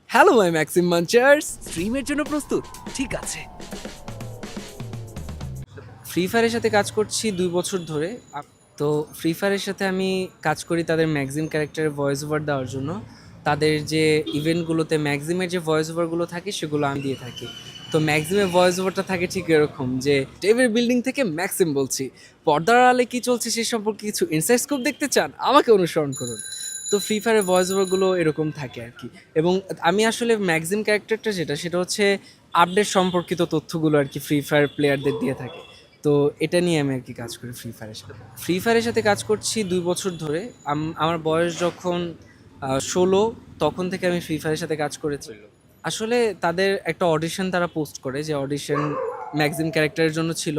Hello my Maxim মাঞ্চার্স, স্ট্রিমের জন্য প্রস্তুত? ঠিক আছে। ফ্রি ফায়ারের সাথে কাজ করছি 2 বছর ধরে। তো ফ্রি ফায়ারের সাথে আমি কাজ করি তাদের ম্যাক্সিম ক্যারেক্টারের ভয়েস ওভার দেওয়ার জন্য। তাদের যে ইভেন্টগুলোতে ম্যাক্সিমের যে ভয়েস ওভারগুলো থাকে সেগুলো আমি দিয়ে থাকি। তো ম্যাক্সিমের ভয়েস ওভারটা থাকে ঠিক এরকম যে, টেবিল বিল্ডিং থেকে ম্যাক্সিম বলছি, পর্দার আড়ালে কী চলছে সে সম্পর্কে কিছু ইনসাইড স্কুপ দেখতে চান, আমাকে অনুসরণ করুন। তো ফ্রি ফায়ারের ভয়েস ওভারগুলো এরকম থাকে আর কি। এবং আমি আসলে ম্যাক্সিম ক্যারেক্টারটা সেটা হচ্ছে আপডেট সম্পর্কিত তথ্যগুলো আর কি ফ্রি ফায়ার প্লেয়ারদের দিয়ে থাকে। তো এটা নিয়ে আমি আর কি কাজ করি ফ্রি ফায়ারের সাথে কাজ করছি 2 বছর ধরে। আমার বয়স যখন 16, তখন থেকে আমি ফ্রি ফায়ারের সাথে কাজ করেছি। আসলে তাদের একটা অডিশন তারা পোস্ট করে, যে অডিশন ম্যাক্সিম ক্যারেক্টারের জন্য ছিল।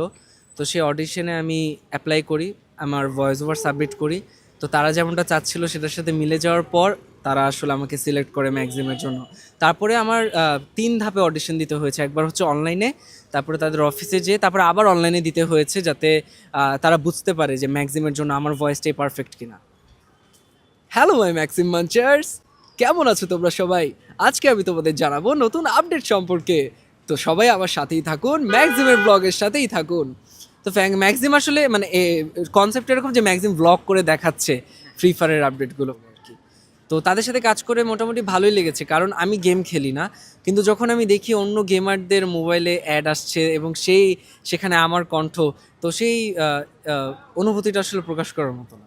তো সেই অডিশনে আমি অ্যাপ্লাই করি, আমার ভয়েস ওভার সাবমিট করি। তো তারা যেমনটা চাচ্ছিল সেটার সাথে মিলে যাওয়ার পর তারা আসলে আমাকে সিলেক্ট করে ম্যাক্সিমের জন্য। তারপরে আমার 3 ধাপে অডিশন দিতে হয়েছে। একবার হচ্ছে অনলাইনে, তারপরে তাদের অফিসে যেয়ে, তারপরে আবার অনলাইনে দিতে হয়েছে, যাতে তারা বুঝতে পারে যে ম্যাক্সিমের জন্য আমার ভয়েসটাই পারফেক্ট কিনা। হ্যালো মাই ম্যাক্সিম মাঞ্চার্স, কেমন আছো তোমরা সবাই? আজকে আমি তোমাদের জানাবো নতুন আপডেট সম্পর্কে। তো সবাই আমার সাথেই থাকুন, ম্যাক্সিমের ব্লগের সাথেই থাকুন। তো ম্যাক্সিম আসলে মানে কনসেপ্ট এরকম যে ম্যাক্সিম ব্লগ করে দেখাচ্ছে ফ্রি ফায়ারের আপডেটগুলো আর কি। তো তাদের সাথে কাজ করে মোটামুটি ভালোই লেগেছে, কারণ আমি গেম খেলি না। কিন্তু যখন আমি দেখি অন্য গেমারদের মোবাইলে অ্যাড আসছে এবং সেখানে আমার কণ্ঠ, তো সেই অনুভূতিটা আসলে প্রকাশ করার মতো না।